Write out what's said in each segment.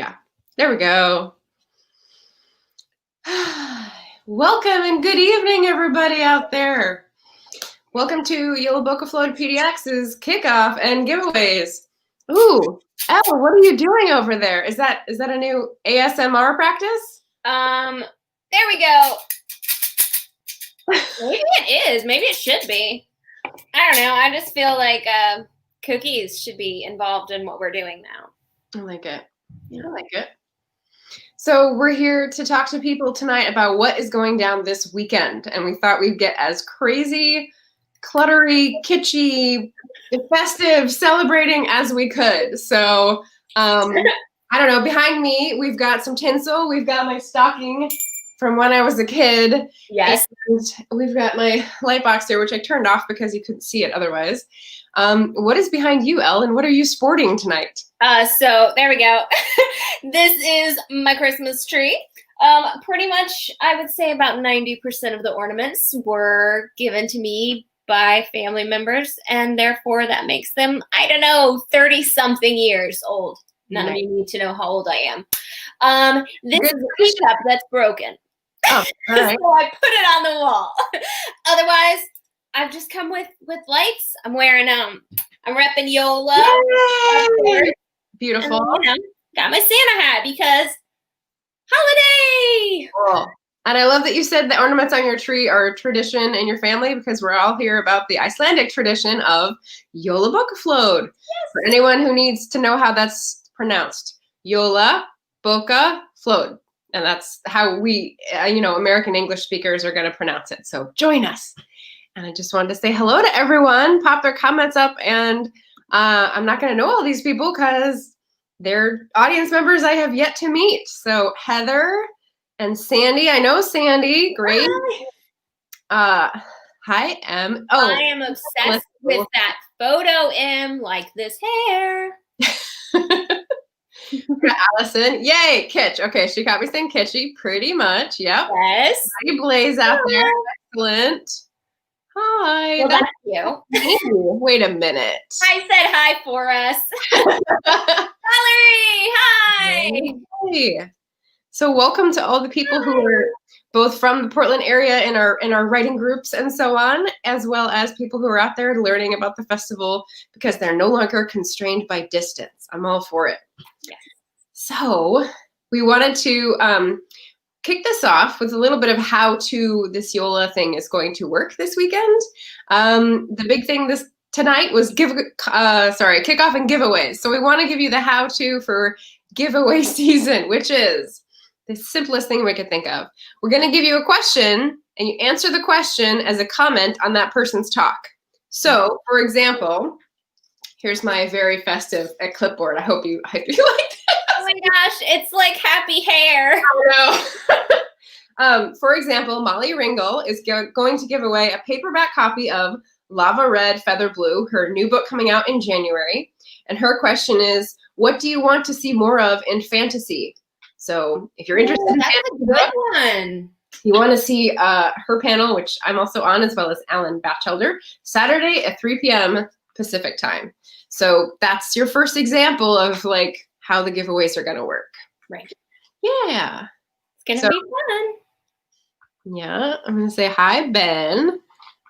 Yeah, there we go. Welcome and good evening, everybody out there. Welcome to JOLABOKAFLOD PDX's kickoff and giveaways. Ooh, Elle, what are you doing over there? Is that a new ASMR practice? There we go. Maybe it is. Maybe it should be. I don't know. I just feel like cookies should be involved in what we're doing now. I like it. I like it. So we're here to talk to people tonight about what is going down this weekend. And we thought we'd get as crazy, cluttery, kitschy, festive, celebrating as we could. So I don't know, behind me, we've got some tinsel. We've got my stocking from when I was a kid. Yes. And we've got my light box here, which I turned off because you couldn't see it otherwise. What is behind you, Elle, and what are you sporting tonight? So there we go. This is my Christmas tree. Pretty much, I would say about 90% of the ornaments were given to me by family members, and therefore that makes them, I don't know, 30-something years old. None of you need to know how old I am. This is a teacup that's broken. Oh, all right. So I put it on the wall. Otherwise, I've just come with lights. I'm wearing I'm repping Yola. Yay! Beautiful. And, got my Santa hat because holiday. Cool. And I love that you said the ornaments on your tree are a tradition in your family, because we're all here about the Icelandic tradition of JOLABOKAFLOD. Yes. For anyone who needs to know how that's pronounced, JOLABOKAFLOD. And that's how we, American English speakers are going to pronounce it. So join us. And I just wanted to say hello to everyone, pop their comments up, and I'm not going to know all these people because they're audience members I have yet to meet. So Heather and Sandy, I know Sandy, great. Hi, Em. Oh, I am obsessed with that photo, Em, like this hair. Allison, yay, kitsch. Okay, she got me saying kitschy, pretty much. Yep. Yes. Hi, Blaze out there. Excellent. Hi. Well, that's you. Wait a minute. I said hi for us. Valerie, hi. Hey. So welcome to all the people who are both from the Portland area in our writing groups and so on, as well as people who are out there learning about the festival because they're no longer constrained by distance. I'm all for it. Yes. So we wanted to kick this off with a little bit of how this Yola thing is going to work this weekend. The big thing tonight was kickoff and giveaways. So we want to give you the how-to for giveaway season, which is the simplest thing we could think of. We're going to give you a question, and you answer the question as a comment on that person's talk. So, for example, here's my very festive clipboard. I hope you like that. Oh my gosh, it's like happy hair. Oh no. For example, Molly Ringel is going to give away a paperback copy of Lava Red, Feather Blue, her new book coming out in January. And her question is, what do you want to see more of in fantasy? So if you're interested in that's fantasy, a good one. You want to see her panel, which I'm also on, as well as Alan Batchelder, Saturday at 3 p.m. Pacific time. So that's your first example of like how the giveaways are going to work. Right. Yeah. It's going to be fun. Yeah. I'm going to say hi, Ben.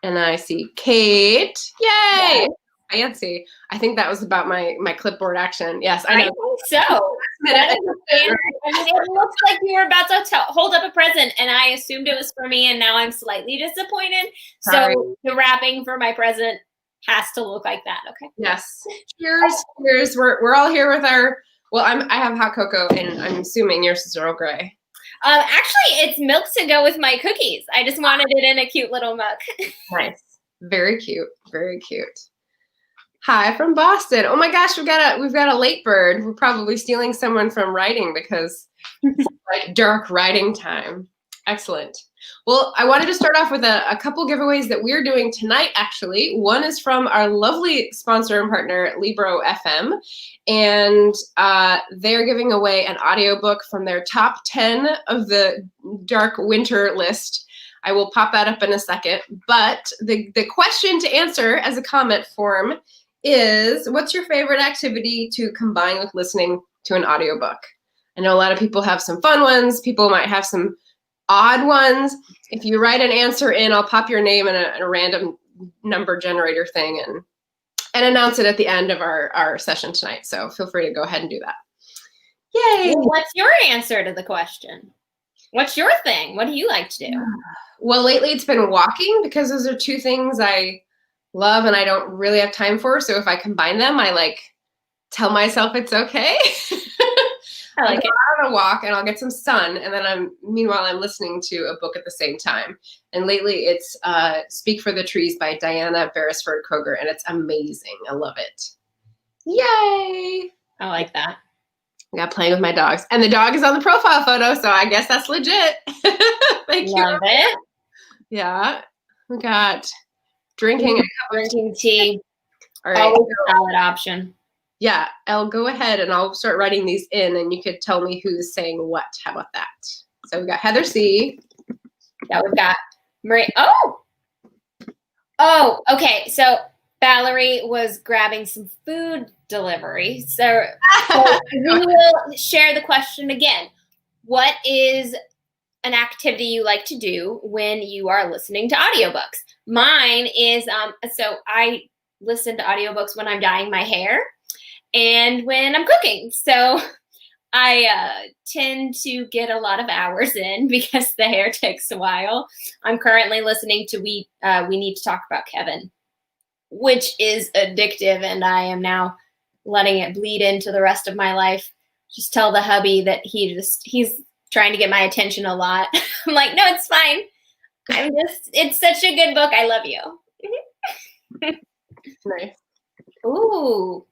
And I see Kate. Yay. Yeah. Fancy. I think that was about my clipboard action. Yes, I know. I think so. It looks like you were about to hold up a present, and I assumed it was for me, and now I'm slightly disappointed. Sorry. So the wrapping for my present has to look like that. Okay. Yes. Cheers. Cheers. We're all here with our. Well, I have hot cocoa, and I'm assuming yours is Earl Grey. Actually, it's milk to go with my cookies. I just wanted it in a cute little mug. Nice. Very cute. Very cute. Hi from Boston. Oh my gosh, we've got a late bird. We're probably stealing someone from writing because it's like dark writing time. Excellent. Well, I wanted to start off with a couple giveaways that we're doing tonight, actually. One is from our lovely sponsor and partner, Libro FM, and they're giving away an audiobook from their top 10 of the dark winter list. I will pop that up in a second. But the question to answer as a comment form is, what's your favorite activity to combine with listening to an audiobook? I know a lot of people have some fun ones. People might have some odd ones. If you write an answer in, I'll pop your name in a random number generator thing and announce it at the end of our session tonight. So feel free to go ahead and do that. Yay! Well, what's your answer to the question? What's your thing? What do you like to do? Well, lately it's been walking because those are two things I love and I don't really have time for. So if I combine them, I like tell myself it's okay. I like I'll go out on a walk and I'll get some sun, and then meanwhile I'm listening to a book at the same time. And lately it's Speak for the Trees by Diana Beresford Kroger, and it's amazing. I love it. Yay! I like that. I got playing with my dogs, and the dog is on the profile photo, so I guess that's legit. Thank you. Love it. Yeah, we got drinking tea. All right. Always a solid option. Yeah, I'll go ahead and I'll start writing these in, and you could tell me who's saying what. How about that? So we got Heather C. Yeah, we've got Marie. Oh, okay. So Valerie was grabbing some food delivery. So we will share the question again. What is an activity you like to do when you are listening to audiobooks? Mine is, so I listen to audiobooks when I'm dyeing my hair and when I'm cooking. So I tend to get a lot of hours in because the hair takes a while. I'm currently listening to We Need to Talk About Kevin, which is addictive, and I am now letting it bleed into the rest of my life. Just tell the hubby that he's trying to get my attention a lot. I'm like, no, it's fine. It's such a good book. I love you. Nice. Ooh.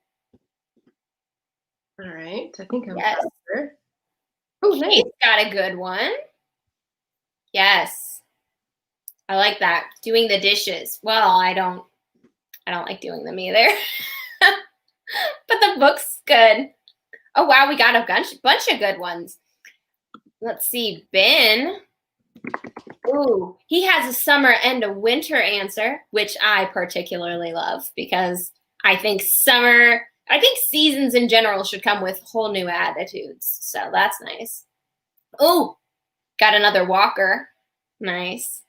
All right. I think I'm Yes. here. Oh, nice. He's got a good one. Yes. I like that. Doing the dishes. Well, I don't like doing them either. But the book's good. Oh, wow. We got a bunch of good ones. Let's see. Ben. Ooh, he has a summer and a winter answer, which I particularly love because I think seasons in general should come with whole new attitudes. So that's nice. Oh, got another walker. Nice.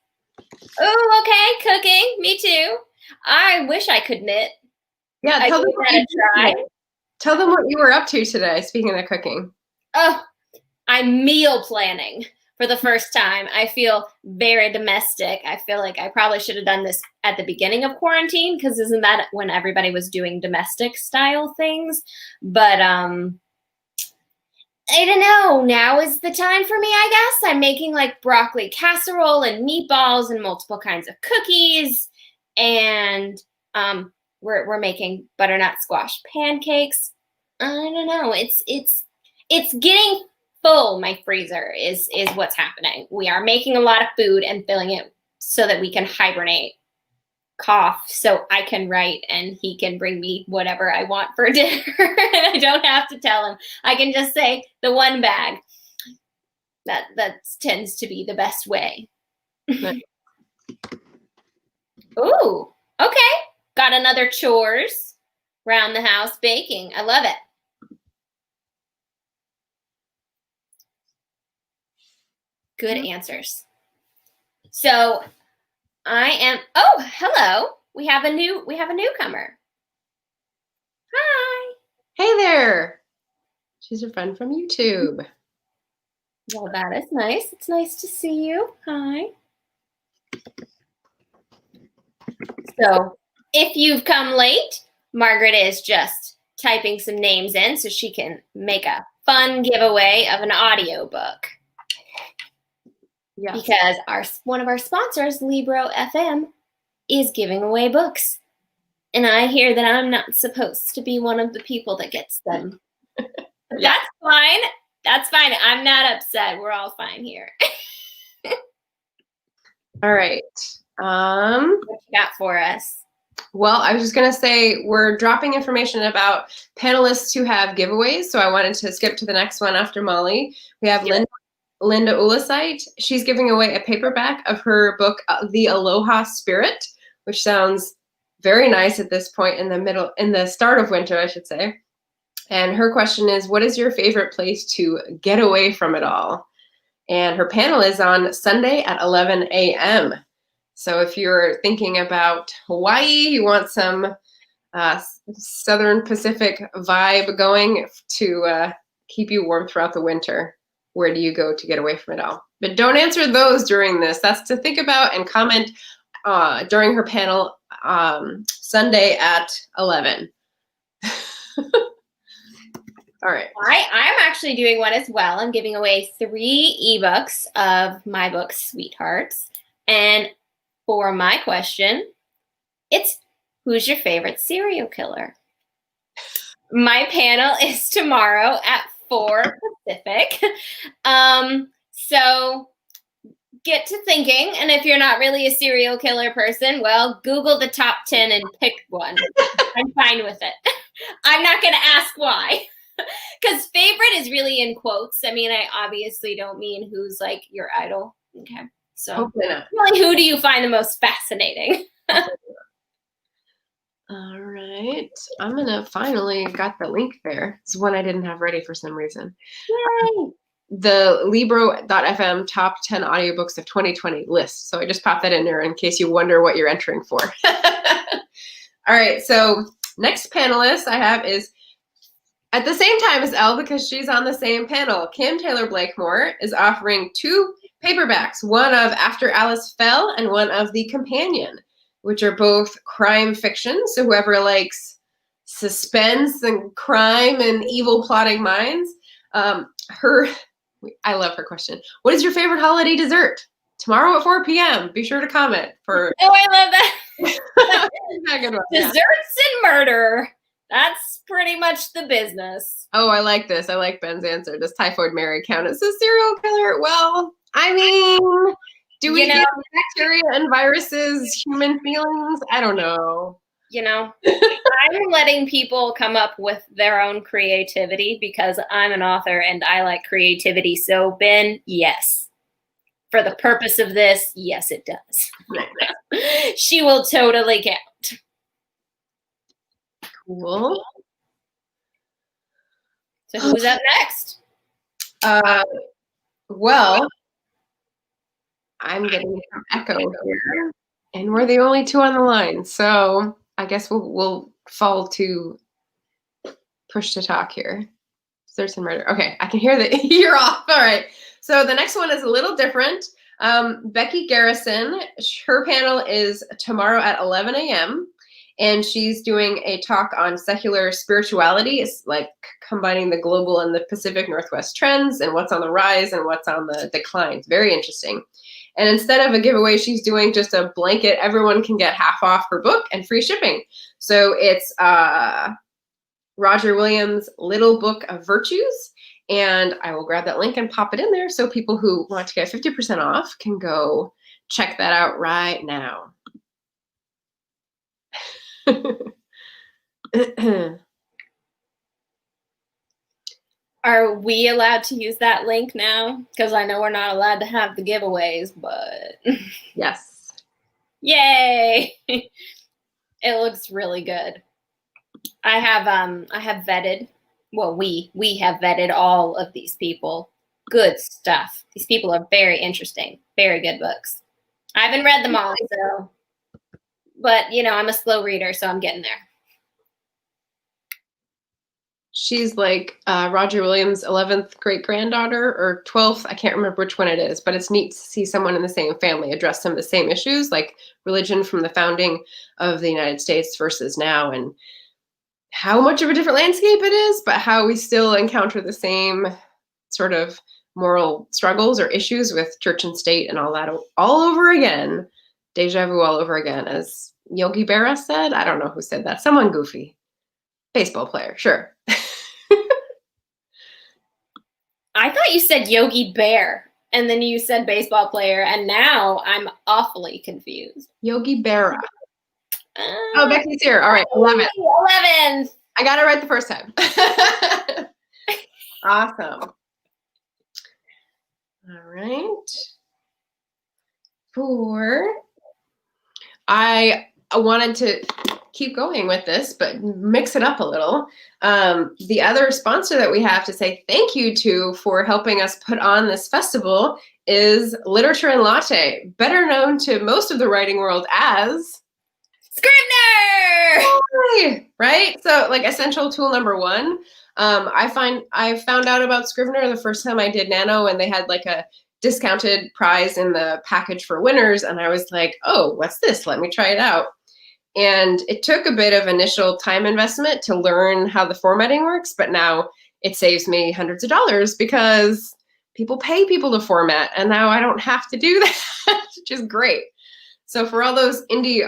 Oh, okay. Cooking. Me too. I wish I could knit. Yeah, tell them what you were up to today, speaking of cooking. Oh, I'm meal planning for the first time. I feel very domestic. I feel like I probably should have done this at the beginning of quarantine, because isn't that when everybody was doing domestic style things? But I don't know. Now is the time for me, I guess. I'm making like broccoli casserole and meatballs and multiple kinds of cookies. And we're making butternut squash pancakes. I don't know. It's getting full. My freezer is what's happening. We are making a lot of food and filling it so that we can hibernate, cough, so I can write and he can bring me whatever I want for dinner. And I don't have to tell him. I can just say the one bag. That tends to be the best way. Ooh, okay. Got another chores around the house baking. I love it. Good answers. So oh, hello. We have a newcomer. Hi. Hey there. She's a friend from YouTube. Well, that is nice. It's nice to see you. Hi. So if you've come late, Margaret is just typing some names in so she can make a fun giveaway of an audiobook. Yes. Because one of our sponsors, Libro FM, is giving away books. And I hear that I'm not supposed to be one of the people that gets them. Yeah. That's fine. That's fine. I'm not upset. We're all fine here. All right. What you got for us? Well, I was just going to say we're dropping information about panelists who have giveaways. So I wanted to skip to the next one after Molly. We have Linda Ulasite. She's giving away a paperback of her book, The Aloha Spirit, which sounds very nice at this point in the start of winter, I should say. And her question is, what is your favorite place to get away from it all? And her panel is on Sunday at 11 a.m. So if you're thinking about Hawaii, you want some Southern Pacific vibe going to keep you warm throughout the winter, where do you go to get away from it all? But don't answer those during this. That's to think about and comment during her panel Sunday at 11. All right. I'm actually doing one as well. I'm giving away 3 ebooks of my book, Sweethearts. And for my question, it's who's your favorite serial killer? My panel is tomorrow at 4 Pacific. So get to thinking. And if you're not really a serial killer person, well, Google the top 10 and pick one. I'm fine with it. I'm not going to ask why. Because favorite is really in quotes. I mean, I obviously don't mean who's like your idol. Okay. So hopefully not. really, who do you find the most fascinating? All right. I'm going to finally got the link there. It's one I didn't have ready for some reason. Yay. The Libro.fm top 10 audiobooks of 2020 list. So I just popped that in there in case you wonder what you're entering for. All right. So next panelist I have is at the same time as Elle, because she's on the same panel. Kim Taylor Blakemore is offering 2 paperbacks, one of After Alice Fell and one of The Companion, which are both crime fiction. So whoever likes suspense and crime and evil plotting minds, I love her question. What is your favorite holiday dessert? Tomorrow at 4 p.m. Be sure to comment for. Oh, I love that. Good one, Desserts and murder. That's pretty much the business. Oh, I like this. I like Ben's answer. Does Typhoid Mary count as a serial killer? Well, I mean, do we get bacteria and viruses, human feelings? I don't know. You know, I'm letting people come up with their own creativity because I'm an author and I like creativity. So, Ben, yes. For the purpose of this, yes, it does. She will totally count. Cool. So who's up next? Well, I'm getting some echo here, and we're the only 2 on the line. So I guess we'll fall to push to talk here. Search and murder. Okay, I can hear that you're off. All right. So the next one is a little different. Becky Garrison, her panel is tomorrow at 11 a.m. And she's doing a talk on secular spirituality. It's like combining the global and the Pacific Northwest trends and what's on the rise and what's on the decline. It's very interesting. And instead of a giveaway, she's doing just a blanket. Everyone can get half off her book and free shipping. So it's Roger Williams' Little Book of Virtues. And I will grab that link and pop it in there so people who want to get 50% off can go check that out right now. Are we allowed to use that link now? Because I know we're not allowed to have the giveaways, but yes. Yay! It looks really good. I have vetted. Well, we have vetted all of these people. Good stuff. These people are very interesting. Very good books. I haven't read them all, so. But, you know, I'm a slow reader, so I'm getting there. She's like Roger Williams' 11th great-granddaughter or 12th. I can't remember which one it is, but it's neat to see someone in the same family address some of the same issues, like religion from the founding of the United States versus now, and how much of a different landscape it is, but how we still encounter the same sort of moral struggles or issues with church and state and all that all over again. Deja vu all over again, as Yogi Berra said. I don't know who said that. Someone goofy. Baseball player, sure. I thought you said Yogi Bear, and then you said baseball player, and now I'm awfully confused. Yogi Berra. Oh, Becky's here. All right, 11. 11. I got it right the first time. Awesome. All right. 4. I wanted to keep going with this, but mix it up a little. The other sponsor that we have to say thank you to for helping us put on this festival is Literature and Latte, better known to most of the writing world as Scrivener! Right? So like essential tool number one. I found out about Scrivener the first time I did Nano, and they had like a discounted prize in the package for winners. And I was like, oh, what's this? Let me try it out. And it took a bit of initial time investment to learn how the formatting works, but now it saves me hundreds of dollars because people pay people to format, and now I don't have to do that, which is great. So for all those indie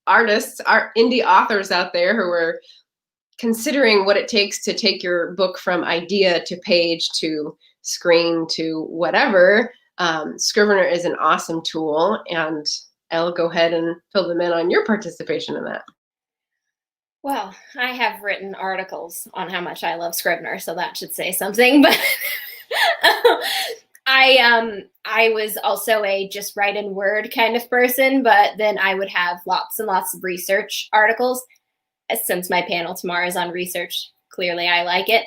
indie authors out there who are considering what it takes to take your book from idea to page to screen to whatever, Scrivener is an awesome tool, and I'll go ahead and fill them in on your participation in that. Well, I have written articles on how much I love Scrivener, so that should say something. But I was also a just write in Word kind of person, but then I would have lots and lots of research articles. Since my panel tomorrow is on research, clearly I like it.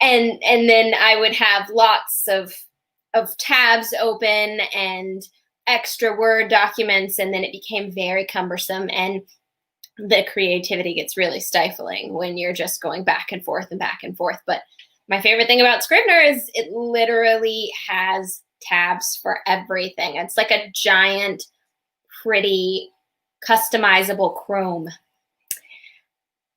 And then I would have lots of tabs open and extra Word documents, and then it became very cumbersome, and the creativity gets really stifling when you're just going back and forth and back and forth. But my favorite thing about Scrivener is it literally has tabs for everything. It's like a giant, pretty, customizable Chrome.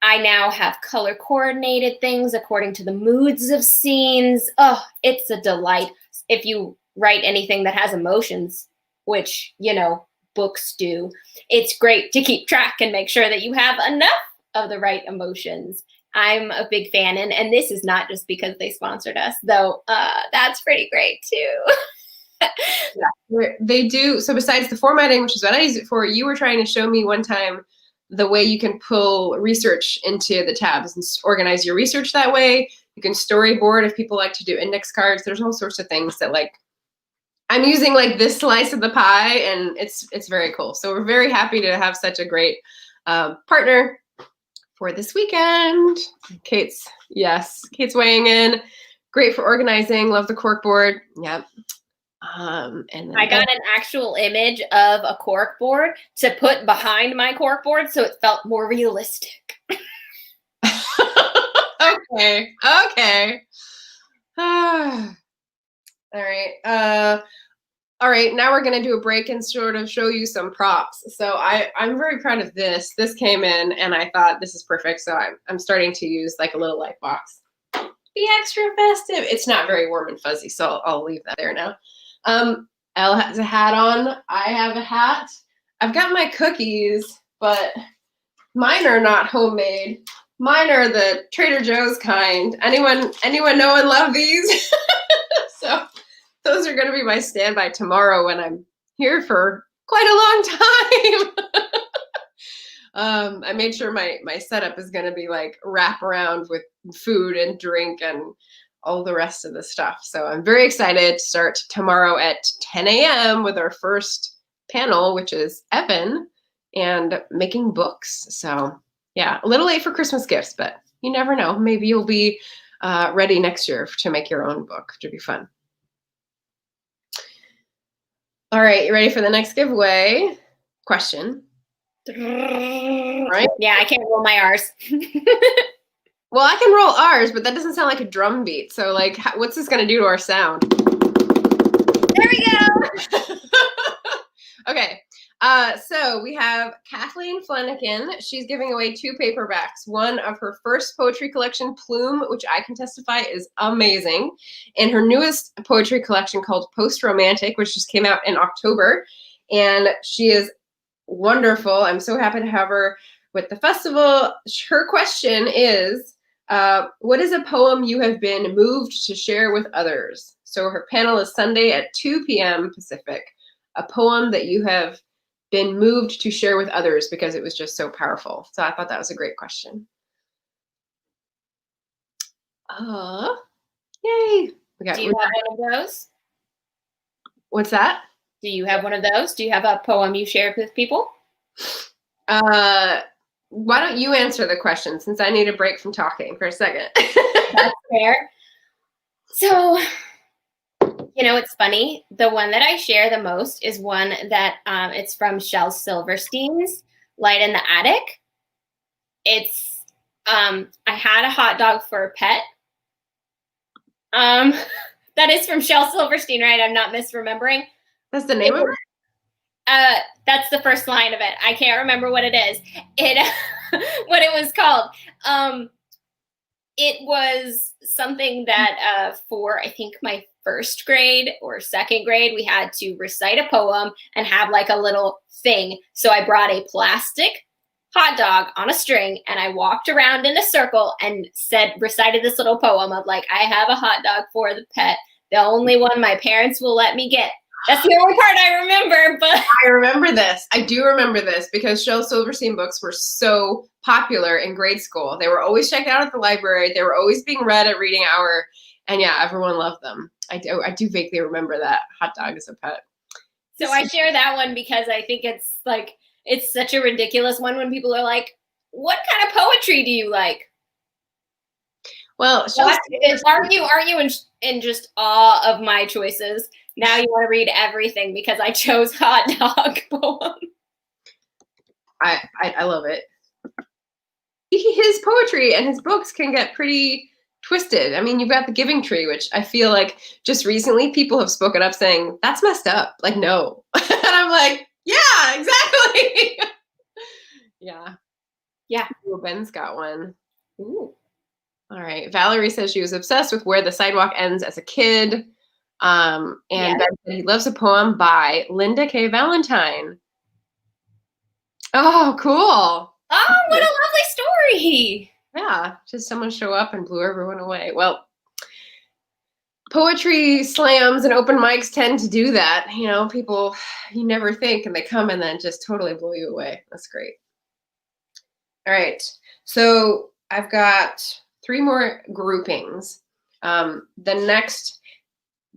I now have color coordinated things according to the moods of scenes. Oh, it's a delight. If you write anything that has emotions, which, you know, books do, it's great to keep track and make sure that you have enough of the right emotions. I'm a big fan, and this is not just because they sponsored us, though that's pretty great too. Yeah, they do. So besides the formatting, which is what I use it for, you were trying to show me one time the way you can pull research into the tabs and organize your research that way. You can storyboard if people like to do index cards. There's all sorts of things that like I'm using like this slice of the pie, and it's very cool. So we're very happy to have such a great partner for this weekend. Kate's weighing in. Great for organizing. Love the cork board. Yep. And then I got an actual image of a cork board to put behind my cork board, so it felt more realistic. Okay. All right. Now we're going to do a break and sort of show you some props. So I'm very proud of this. This came in, and I thought this is perfect. So I'm starting to use like a little light box. Be extra festive. It's not very warm and fuzzy, so I'll leave that there now. Elle has a hat on. I have a hat. I've got my cookies, but mine are not homemade. Mine are the Trader Joe's kind. Anyone know and love these? So those are going to be my standby tomorrow when I'm here for quite a long time. I made sure my setup is going to be like wrap around with food and drink and all the rest of the stuff. So I'm very excited to start tomorrow at 10 a.m. with our first panel, which is Evan and making books. So yeah, a little late for Christmas gifts, but you never know. Maybe you'll be ready next year to make your own book, which would be fun. All right, you ready for the next giveaway? Question. Right? Yeah, I can't roll my R's. Well, I can roll R's, but that doesn't sound like a drum beat. So, like, what's this going to do to our sound? There we go. Okay. So we have Kathleen Flanagan. She's giving away 2 paperbacks. One of her first poetry collection, Plume, which I can testify is amazing, and her newest poetry collection called Post Romantic, which just came out in October. And she is wonderful. I'm so happy to have her with the festival. Her question is, what is a poem you have been moved to share with others? So her panel is Sunday at 2 p.m. Pacific. A poem that you have been moved to share with others because it was just so powerful. So I thought that was a great question. Yay. Do you have one of those? What's that? Do you have one of those? Do you have a poem you shared with people? why don't you answer the question since I need a break from talking for a second? That's fair. So, it's funny. The one that I share the most is one that it's from Shel Silverstein's Light in the Attic. It's I had a hot dog for a pet. That is from Shel Silverstein, right? I'm not misremembering. That's the name of it? That's the first line of it. I can't remember what it is. What it was called. It was something that for, I think, my first grade or second grade, we had to recite a poem and have like a little thing. So I brought a plastic hot dog on a string and I walked around in a circle and recited this little poem of like, I have a hot dog for the pet, the only one my parents will let me get. That's the only part I remember, but I remember this. I do remember this because Shel Silverstein books were so popular in grade school. They were always checked out at the library. They were always being read at reading hour. And yeah, everyone loved them. I do vaguely remember that hot dog as a pet. So I share that one because I think it's like, it's such a ridiculous one when people are like, what kind of poetry do you like? Well, aren't you in just awe of my choices? Now you want to read everything because I chose hot dog poem. I love it. His poetry and his books can get pretty twisted. I mean, you've got The Giving Tree, which I feel like just recently people have spoken up saying, that's messed up. Like, no. And I'm like, yeah, exactly. Yeah. Yeah. Ooh, Ben's got one. Ooh. All right. Valerie says she was obsessed with Where the Sidewalk Ends as a kid. And Ben said he loves a poem by Linda K. Valentine. Oh, cool. Oh, what a lovely story. Yeah, just someone show up and blew everyone away. Well, poetry slams and open mics tend to do that. People you never think and they come and then just totally blow you away. That's great. All right. So I've got 3 more groupings. The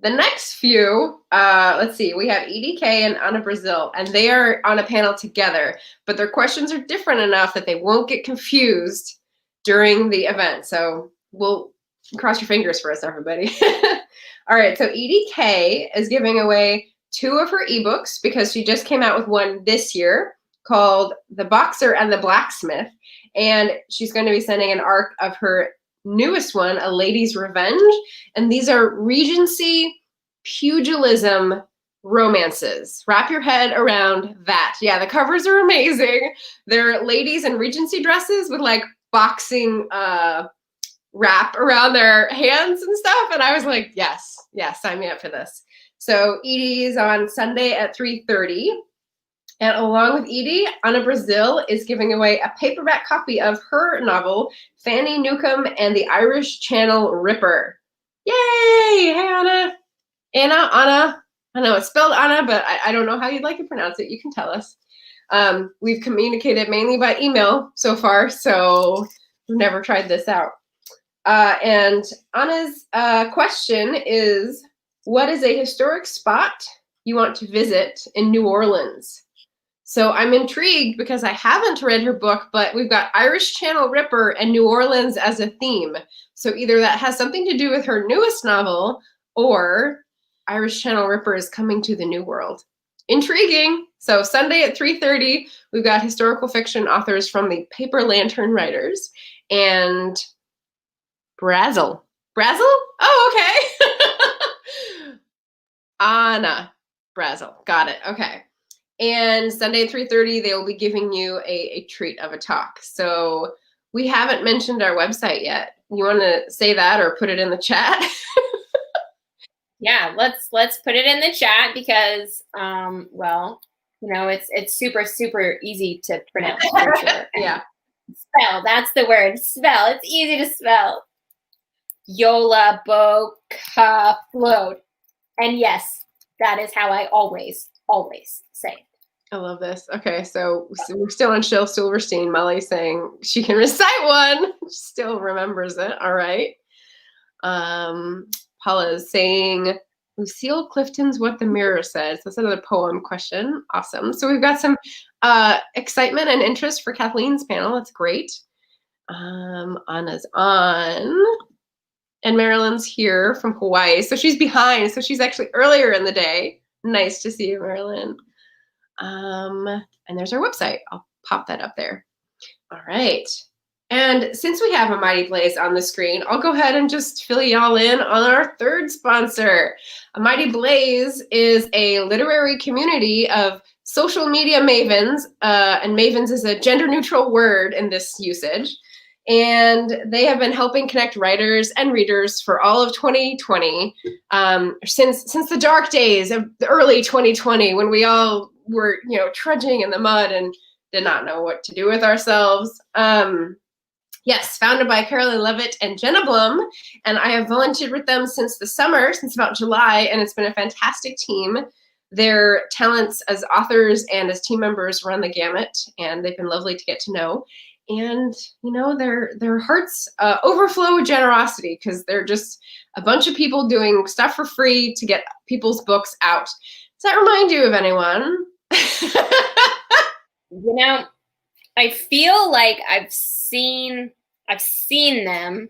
next few, let's see, we have EDK and Anna Brazil, and they are on a panel together, but their questions are different enough that they won't get confused during the event. So we'll cross your fingers for us, everybody. All right, so EDK is giving away 2 of her ebooks because she just came out with one this year called The Boxer and the Blacksmith, and she's going to be sending an arc of her newest one, A Lady's Revenge, and these are Regency pugilism romances. Wrap your head around that. Yeah, the covers are amazing. They're ladies in Regency dresses with like boxing wrap around their hands and stuff, and I was like, yes, sign me up for this. So Edie is on Sunday at 3:30. And along with Edie, Anna Brazil is giving away a paperback copy of her novel, Fanny Newcomb and the Irish Channel Ripper. Yay! Hey, Anna. Anna. I know it's spelled Anna, but I don't know how you'd like to pronounce it. You can tell us. We've communicated mainly by email so far, so we've never tried this out. And Anna's question is, what is a historic spot you want to visit in New Orleans? So I'm intrigued because I haven't read her book, but we've got Irish Channel Ripper and New Orleans as a theme. So either that has something to do with her newest novel or Irish Channel Ripper is coming to the New World. Intriguing. So Sunday at 3:30, we've got historical fiction authors from the Paper Lantern Writers and Brazil. Oh, okay. Anna Brazil. Got it. Okay. And Sunday at 3:30, they will be giving you a treat of a talk. So we haven't mentioned our website yet. You want to say that or put it in the chat? Yeah, let's put it in the chat because, well, it's super, super easy to pronounce. For sure. Yeah. Spell, that's the word. Spell. It's easy to spell. Jolabokaflod. And yes, that is how I always say it. I love this. Okay, so we're still on Shel Silverstein. Molly's saying she can recite one. Still remembers it. All right. Paula is saying Lucille Clifton's What the Mirror Says. That's another poem question. Awesome. So we've got some excitement and interest for Kathleen's panel. That's great. Anna's on. And Marilyn's here from Hawaii. So she's behind. So she's actually earlier in the day. Nice to see you, Marilyn. And there's our website. I'll pop that up there. All right. And since we have a Mighty Blaze on the screen, I'll go ahead and just fill y'all in on our third sponsor. A Mighty Blaze is a literary community of social media mavens, and mavens is a gender-neutral word in this usage. And they have been helping connect writers and readers for all of 2020, since the dark days of the early 2020, when we all were, trudging in the mud and did not know what to do with ourselves. Yes, founded by Carolyn Levitt and Jenna Blum, and I have volunteered with them since the summer, since about July, and it's been a fantastic team. Their talents as authors and as team members run the gamut, and they've been lovely to get to know. And their hearts overflow with generosity, because they're just a bunch of people doing stuff for free to get people's books out. Does that remind you of anyone? I feel like I've seen them.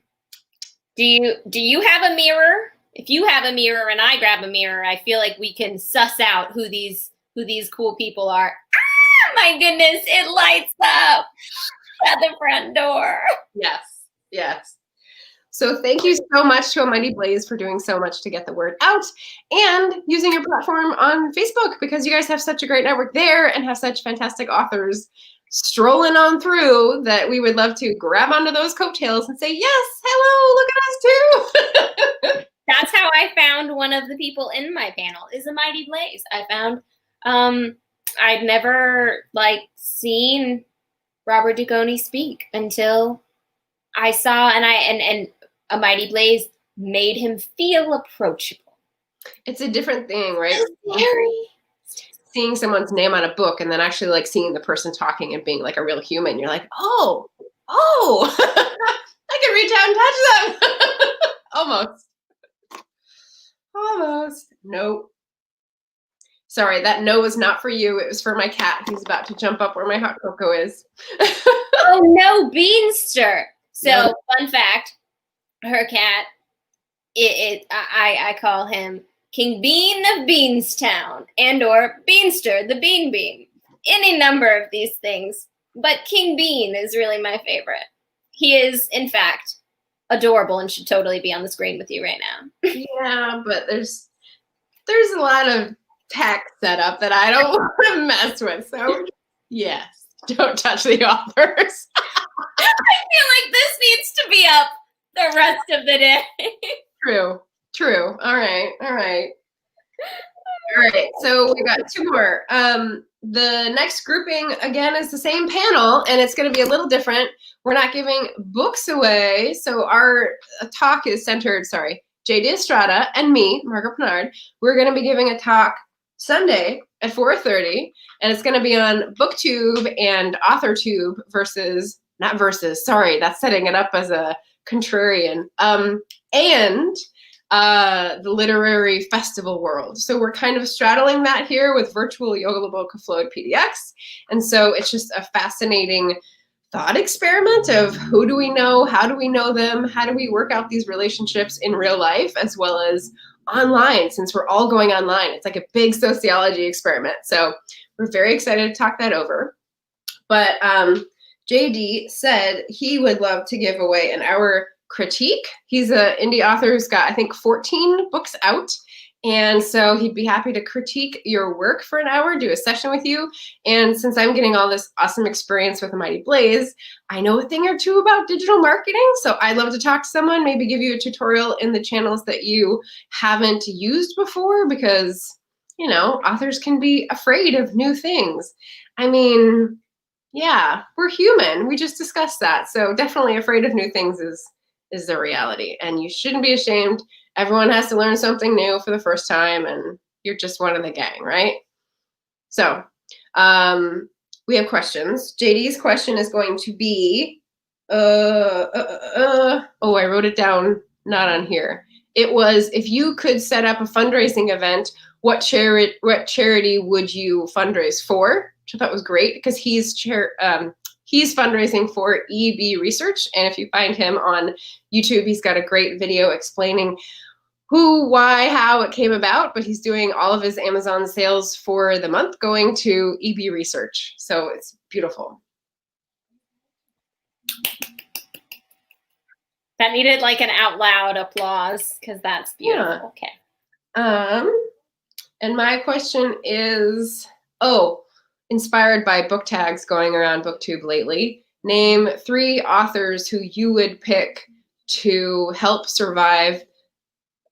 Do you have a mirror? If you have a mirror and I grab a mirror, I feel like we can suss out who these cool people are. Ah, my goodness, it lights up at the front door. Yes. So thank you so much to A Mighty Blaze for doing so much to get the word out and using your platform on Facebook, because you guys have such a great network there and have such fantastic authors strolling on through that we would love to grab onto those coattails and say, yes, hello, look at us too. That's how I found one of the people in my panel, is A Mighty Blaze. I found, I'd never seen Robert Dugoni speak until I saw, and A Mighty Blaze made him feel approachable. It's a different thing, right? Seeing someone's name on a book and then actually seeing the person talking and being a real human, you're like, oh, I can reach out and touch them. Almost. Nope. Sorry, that no was not for you. It was for my cat. He's about to jump up where my hot cocoa is. Oh no, Beanster. So fun fact, her cat, I call him King Bean of Beanstown, and or Beanster, the Bean Bean. Any number of these things, but King Bean is really my favorite. He is, in fact, adorable and should totally be on the screen with you right now. Yeah, but there's a lot of tech setup that I don't want to mess with. So yes, don't touch the authors. I feel like this needs to be up the rest of the day. True. All right. So we got two more. The next grouping, again, is the same panel, and it's going to be a little different. We're not giving books away. So our talk is centered, JD Estrada and me, Margaret Pinard. We're going to be giving a talk Sunday at 4:30, and it's going to be on BookTube and AuthorTube that's setting it up as a contrarian, and the literary festival world. So we're kind of straddling that here with virtual JOLABOKAFLOD PDX. And so it's just a fascinating thought experiment of who do we know, how do we know them, how do we work out these relationships in real life as well as online, since we're all going online. It's like a big sociology experiment. So we're very excited to talk that over. But JD said he would love to give away an hour critique. He's an indie author who's got, I think, 14 books out. And so he'd be happy to critique your work for an hour, do a session with you. And since I'm getting all this awesome experience with A Mighty Blaze, I know a thing or two about digital marketing. So I'd love to talk to someone, maybe give you a tutorial in the channels that you haven't used before, because, authors can be afraid of new things. I mean, yeah, we're human. We just discussed that. So definitely afraid of new things is the reality. And you shouldn't be ashamed. Everyone has to learn something new for the first time, and you're just one of the gang, right? So we have questions. JD's question is going to be, I wrote it down, not on here. it was, if you could set up a fundraising event, what charity would you fundraise for? Which I thought was great, because he's fundraising for EB Research. And if you find him on YouTube, he's got a great video explaining who, why, how it came about, but he's doing all of his Amazon sales for the month going to EB Research. So it's beautiful. That needed like an out loud applause, because that's beautiful. Yeah. Okay. And my question is, inspired by book tags going around BookTube lately, name 3 authors who you would pick to help survive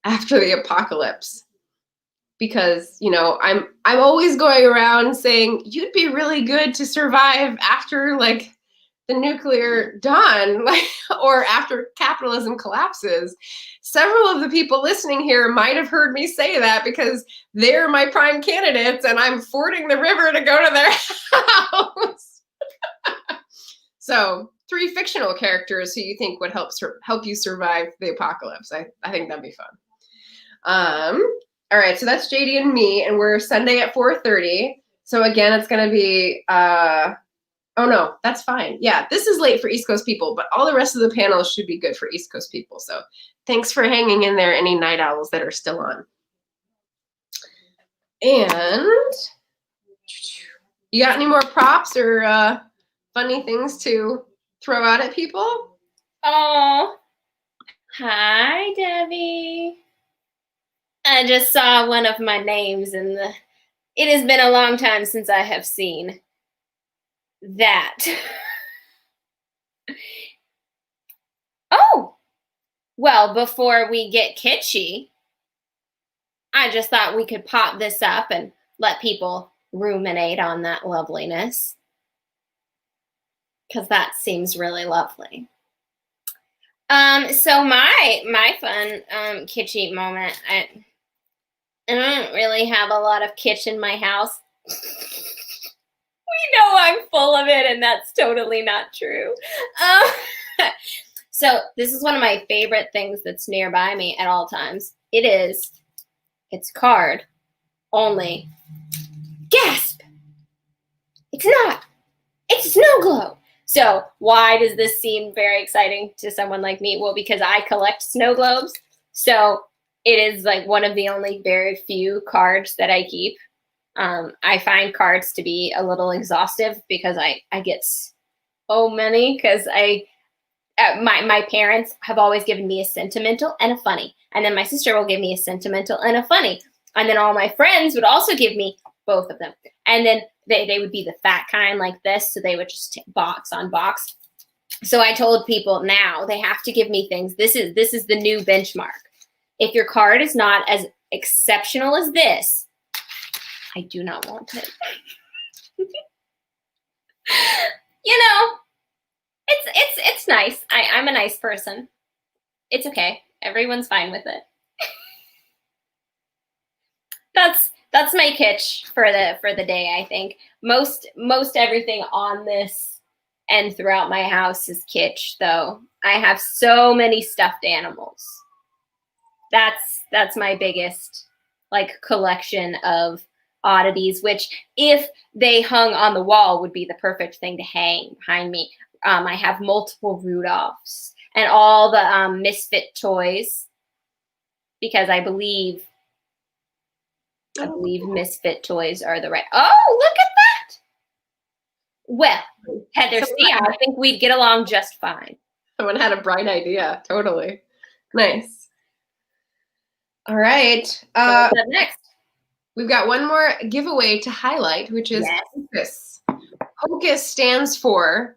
after the apocalypse. Because, you know, I'm always going around saying you'd be really good to survive after like the nuclear dawn, like, or after capitalism collapses. Several of the people listening here might have heard me say that, because they're my prime candidates and I'm fording the river to go to their house. So 3 fictional characters who you think would help you survive the apocalypse. I think that'd be fun. All right, so that's JD and me, and we're Sunday at 4:30. So again, it's gonna be, oh no, that's fine. Yeah, this is late for East Coast people, but all the rest of the panels should be good for East Coast people. So thanks for hanging in there, any night owls that are still on. And you got any more props or funny things to throw out at people? Oh, hi, Debbie. I just saw one of my names in the, it has been a long time since I have seen that. Oh, well, before we get kitschy, I just thought we could pop this up and let people ruminate on that loveliness, because that seems really lovely. So my fun kitschy moment, I don't really have a lot of kitsch in my house. We know I'm full of it, and that's totally not true. So this is one of my favorite things that's nearby me at all times. It's card only. Gasp! It's not. It's snow globe. So why does this seem very exciting to someone like me? Well, because I collect snow globes. So it is like one of the only very few cards that I keep. I find cards to be a little exhaustive, because I get so many, because my parents have always given me a sentimental and a funny. And then my sister will give me a sentimental and a funny. And then all my friends would also give me both of them. And then they would be the fat kind like this. So they would just take box on box. So I told people now they have to give me things. This is the new benchmark. If your card is not as exceptional as this, I do not want it. You know, it's nice. I'm a nice person. It's okay. Everyone's fine with it. That's my kitsch for the day, I think. Most everything on this and throughout my house is kitsch, though. I have so many stuffed animals. That's my biggest like collection of oddities, which if they hung on the wall would be the perfect thing to hang behind me. I have multiple Rudolphs and all the misfit toys, because I believe misfit toys are the right. Oh, look at that. Well, Heather, see, I think we'd get along just fine. Someone had a bright idea. Totally. Nice. All right. What's up next? We've got one more giveaway to highlight, which is HOCUS. HOCUS stands for,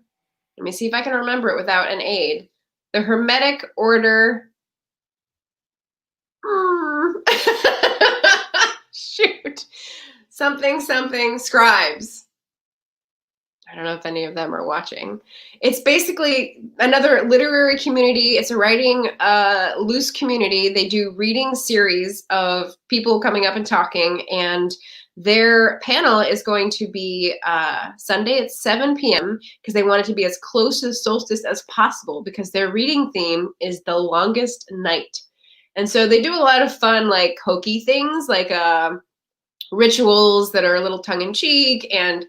let me see if I can remember it without an aid, the Hermetic Order. Shoot. Something scribes. I don't know if any of them are watching. It's basically another literary community. It's a writing loose community. They do reading series of people coming up and talking, and their panel is going to be Sunday at 7 p.m. because they want it to be as close to the solstice as possible, because their reading theme is the longest night. And so they do a lot of fun, like hokey things, like rituals that are a little tongue in cheek, and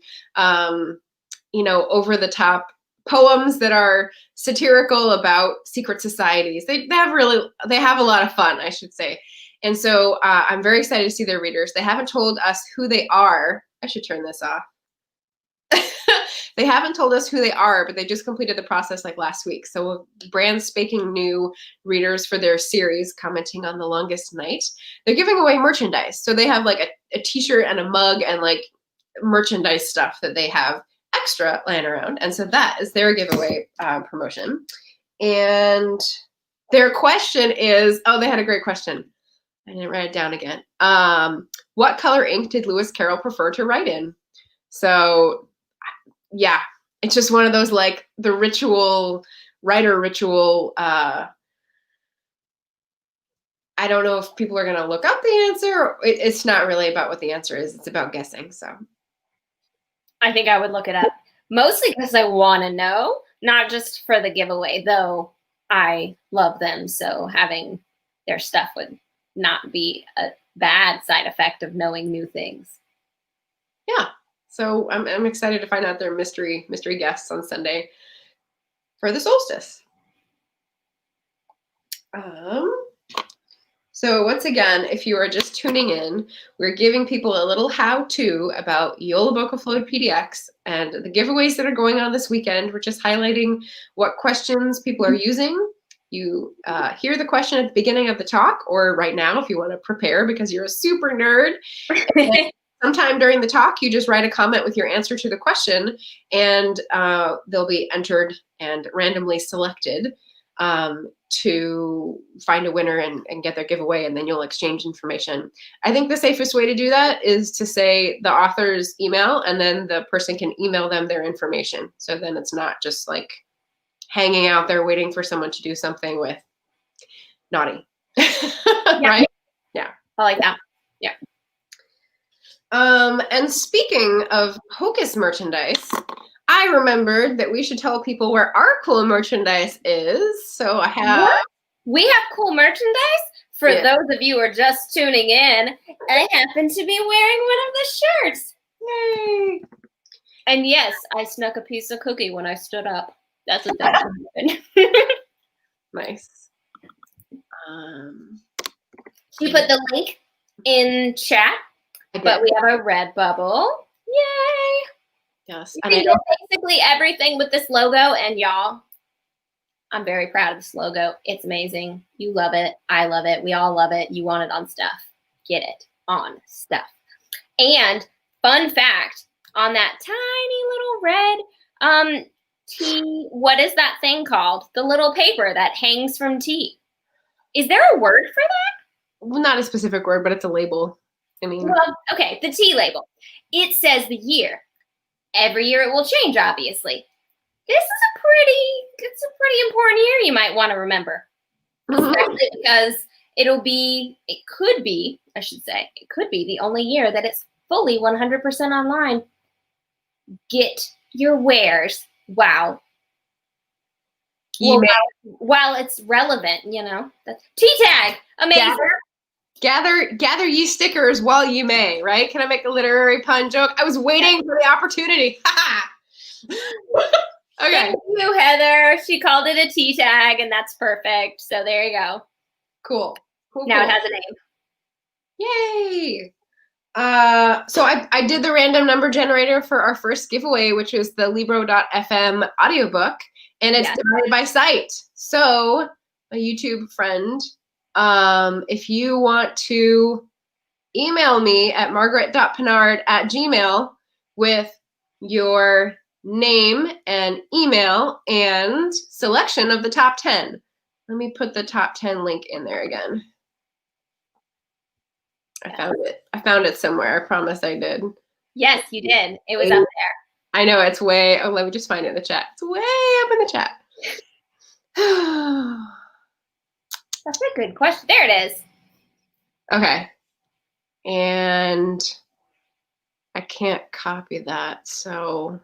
you know, over the top poems that are satirical about secret societies. They have a lot of fun, I should say. And so I'm very excited to see their readers. They haven't told us who they are. I should turn this off. They haven't told us who they are, but they just completed the process like last week. So brand spanking new readers for their series, Commenting on the Longest Night. They're giving away merchandise. So they have like a t-shirt and a mug and like merchandise stuff that they have extra laying around. And so that is their giveaway promotion. And their question is, oh, they had a great question. I didn't write it down again. What color ink did Lewis Carroll prefer to write in? So yeah, it's just one of those, like, the ritual, writer ritual. I don't know if people are going to look up the answer. It's not really about what the answer is. It's about guessing. So I think I would look it up, mostly because I want to know, not just for the giveaway, though I love them. So having their stuff would not be a bad side effect of knowing new things. Yeah. So I'm excited to find out their mystery guests on Sunday for the solstice. So once again, if you are just tuning in, we're giving people a little how-to about JOLABOKAFLOD PDX and the giveaways that are going on this weekend. We're just highlighting what questions people are using. You hear the question at the beginning of the talk, or right now if you want to prepare because you're a super nerd. Sometime during the talk, you just write a comment with your answer to the question, and they'll be entered and randomly selected to find a winner and get their giveaway, and then you'll exchange information. I think the safest way to do that is to say the author's email, and then the person can email them their information. So then it's not just like hanging out there waiting for someone to do something with naughty. Yeah. Right? Yeah. I like that. Yeah. And speaking of Hocus merchandise, I remembered that we should tell people where our cool merchandise is. So I have... What? We have cool merchandise? For those of you who are just tuning in, I happen to be wearing one of the shirts. Yay! And yes, I snuck a piece of cookie when I stood up. That's what that happened. Nice. We put the link in chat, but we have a red bubble. Yay! Yes. And I know basically everything with this logo, and y'all, I'm very proud of this logo. It's amazing. You love it. I love it. We all love it. You want it on stuff. Get it on stuff. And fun fact, on that tiny little red tea, what is that thing called? The little paper that hangs from tea. Is there a word for that? Well, not a specific word, but it's a label. I mean, well, okay, the tea label. It says the year. Every year it will change, obviously. This is a pretty important year you might want to remember. Especially because it could be the only year that it's fully 100% online. Get your wares. Wow. Well, while it's relevant, you know. Tea tag. Amazing. Gather ye stickers while you may, right? Can I make a literary pun joke? I was waiting for the opportunity. Okay. Thank you, Heather. She called it a tea tag, and that's perfect. So there you go. Cool. Now it has a name. Yay. So I did the random number generator for our first giveaway, which was the Libro.fm audiobook, and it's divided by site. So a YouTube friend, if you want to email me at margaret.pinard@gmail with your name and email and selection of the top 10. Let me put the top 10 link in there again. I found it somewhere. I promise I did. Yes, you did. It was up there. I know it's way, oh, let me just find it in the chat. It's way up in the chat. That's a good question. There it is. Okay. And I can't copy that. So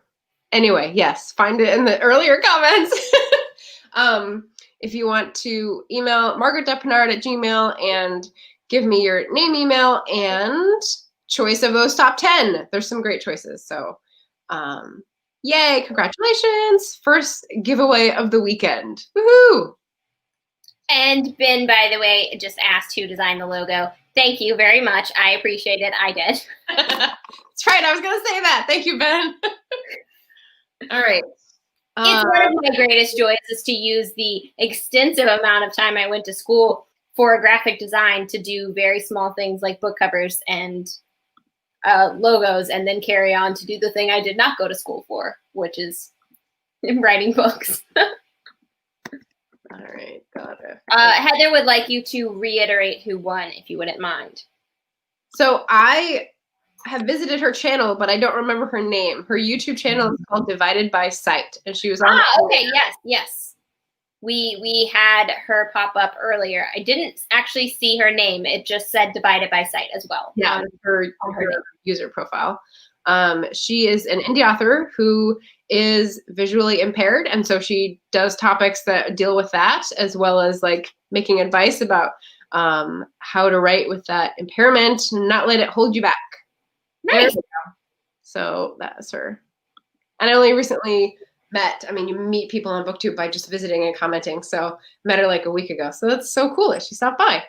anyway, yes, find it in the earlier comments. if you want to email margaret.pinard@gmail and give me your name, email, and choice of those top 10. There's some great choices. So yay, congratulations. First giveaway of the weekend. Woohoo! And Ben, by the way, just asked who designed the logo. Thank you very much. I appreciate it. I did. That's right. I was going to say that. Thank you, Ben. All right. It's one of my greatest joys is to use the extensive amount of time I went to school for graphic design to do very small things like book covers and logos, and then carry on to do the thing I did not go to school for, which is writing books. All right, got it. Heather would like you to reiterate who won, if you wouldn't mind. So I have visited her channel, but I don't remember her name. Her YouTube channel is called Divided by Sight, and she was on. Okay, yes. We had her pop up earlier. I didn't actually see her name. It just said Divided by Sight as well. Yeah, on her user profile. She is an indie author who is visually impaired, and so she does topics that deal with that, as well as like making advice about how to write with that impairment and not let it hold you back. Nice. So that's her. And I only recently met, I mean, you meet people on BookTube by just visiting and commenting. So met her like a week ago. So that's so cool that she stopped by.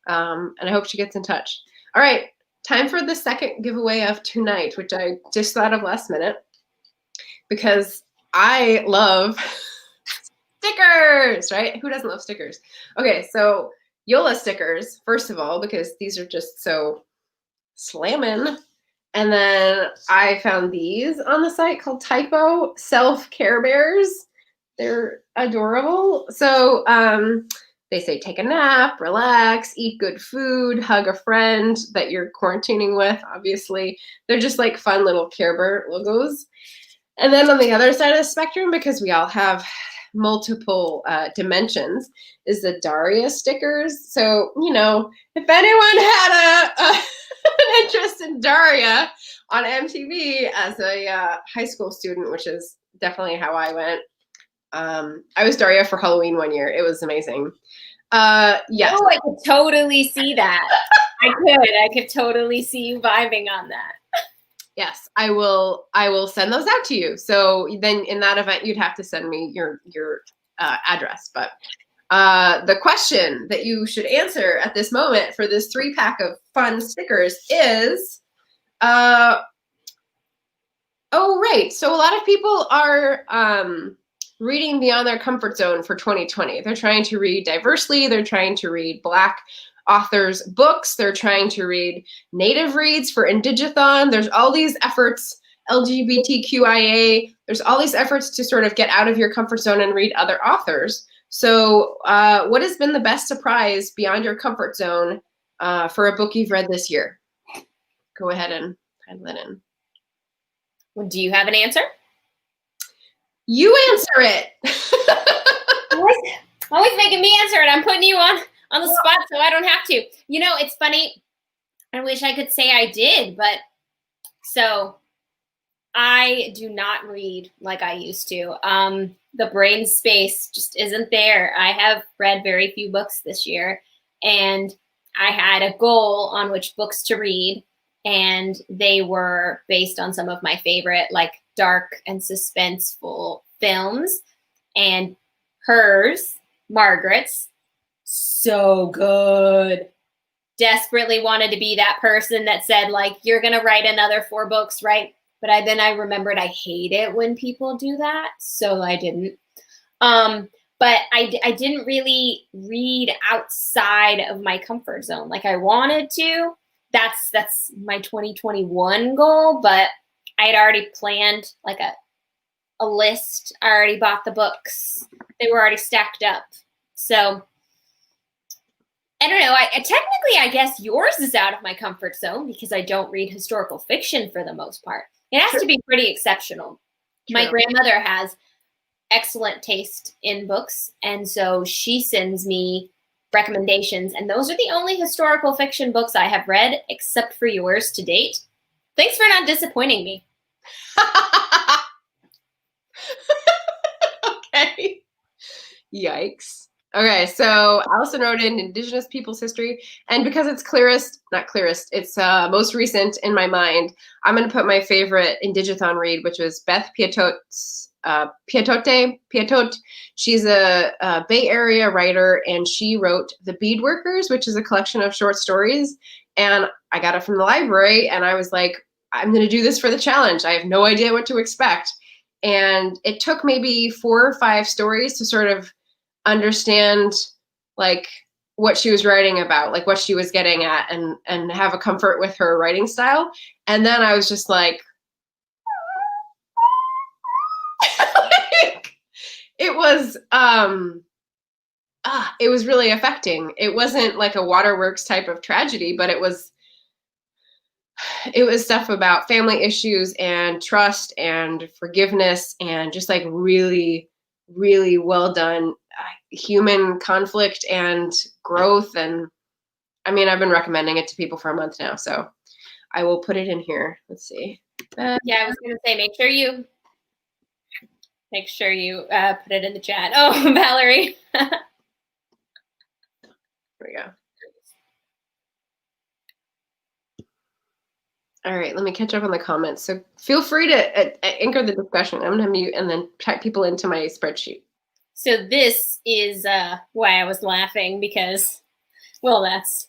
And I hope she gets in touch. All right, time for the second giveaway of tonight, which I just thought of last minute because I love stickers, right? Who doesn't love stickers? Okay, so Yola stickers, first of all, because these are just so slamming. And then I found these on the site called Typo Self-Care Bears. They're adorable. So they say take a nap, relax, eat good food, hug a friend that you're quarantining with, obviously. They're just like fun little Care Bear logos. And then on the other side of the spectrum, because we all have multiple dimensions, is the Daria stickers. So, you know, if anyone had an interest in Daria on MTV as a high school student, which is definitely how I went. I was Daria for Halloween one year. It was amazing. Yes. Oh, I could totally see that. I could totally see you vibing on that. Yes, I will send those out to you. So then in that event, you'd have to send me your address. But the question that you should answer at this moment for this 3-pack of fun stickers is, oh, right. So a lot of people are reading beyond their comfort zone for 2020. They're trying to read diversely. They're trying to read Black authors' books. They're trying to read native reads for Indigathon. There's all these efforts, LGBTQIA. There's all these efforts to sort of get out of your comfort zone and read other authors. So what has been the best surprise beyond your comfort zone for a book you've read this year? Go ahead and type that in. Well, do you have an answer? You answer it. Always making me answer it. I'm putting you on the spot so I don't have to. You know, it's funny. I wish I could say I did, but so I do not read like I used to. The brain space just isn't there. I have read very few books this year, and I had a goal on which books to read, and they were based on some of my favorite, like, dark and suspenseful films. And hers, Margaret's, so good. Desperately wanted to be that person that said, like, you're going to write another 4 books, right? But then I remembered I hate it when people do that, so I didn't. But I didn't really read outside of my comfort zone like I wanted to. That's my 2021 goal, but I had already planned like a list. I already bought the books. They were already stacked up. So I don't know. Technically, I guess yours is out of my comfort zone because I don't read historical fiction for the most part. It has to be pretty exceptional. True. My grandmother has excellent taste in books, and so she sends me recommendations, and those are the only historical fiction books I have read, except for yours to date. Thanks for not disappointing me. Okay. Yikes. Okay, so Allison wrote in Indigenous Peoples History, and because it's it's most recent in my mind, I'm going to put my favorite Indigathon read, which was Beth Piatote's, Piatote. She's a Bay Area writer, and she wrote The Bead Workers, which is a collection of short stories, and I got it from the library, and I was like, I'm going to do this for the challenge. I have no idea what to expect. And it took maybe 4 or 5 stories to sort of understand like what she was writing about, like what she was getting at, and have a comfort with her writing style. And then I was just like, it was really affecting. It wasn't like a waterworks type of tragedy, but it was stuff about family issues and trust and forgiveness and just like really, really well done human conflict and growth. And I mean, I've been recommending it to people for a month now, so I will put it in here. Let's see. Yeah, I was gonna say, make sure you put it in the chat. Oh, Valerie. There we go. All right, let me catch up on the comments. So feel free to anchor the discussion. I'm gonna mute and then type people into my spreadsheet. So this is why I was laughing, because, well, that's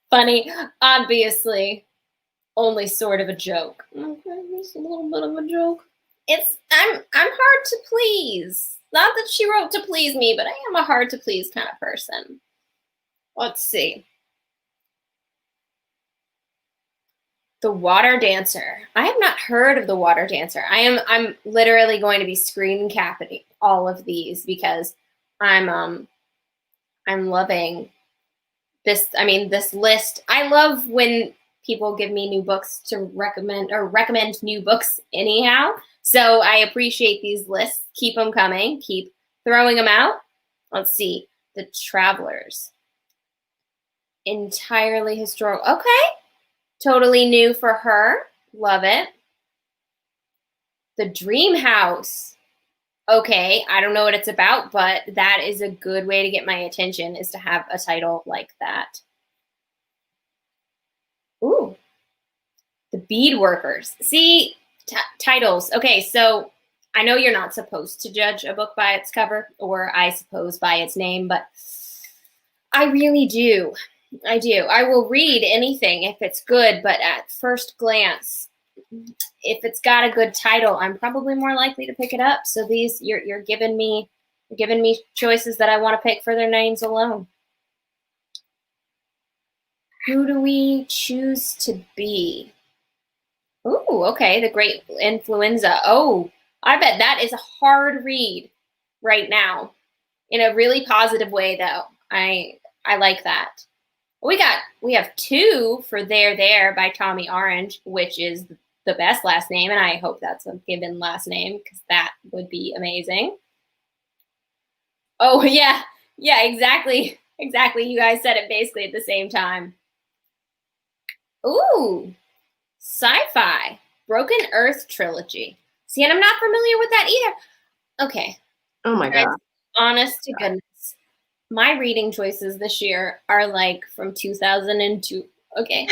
funny. Obviously, only sort of a joke. Okay, just a little bit of a joke. I'm hard to please. Not that she wrote to please me, but I am a hard to please kind of person. Let's see. The Water Dancer. I have not heard of The Water Dancer. I'm literally going to be screen capping all of these because I'm loving this. I mean, this list. I love when people give me new books to recommend, or recommend new books anyhow. So I appreciate these lists. Keep them coming. Keep throwing them out. Let's see. The Travelers. Entirely historical. Okay. Totally new for her. Love it. The Dream House. Okay, I don't know what it's about, but that is a good way to get my attention, is to have a title like that. Ooh. The Bead Workers. See, titles. Okay, so I know you're not supposed to judge a book by its cover, or I suppose by its name, but I really do. I do. I will read anything if it's good, but at first glance, if it's got a good title, I'm probably more likely to pick it up. So these, you're giving me choices that I want to pick for their names alone. Who do we choose to be? Ooh, okay, The Great Influenza. Oh, I bet that is a hard read right now, in a really positive way, though. I like that. We have 2 for There by Tommy Orange, which is the best last name, and I hope that's a given last name, because that would be amazing. Oh yeah, exactly. You guys said it basically at the same time. Ooh, sci-fi, Broken Earth trilogy. See, and I'm not familiar with that either. Okay. Oh my God. Honest to goodness. My reading choices this year are like from 2002. Okay.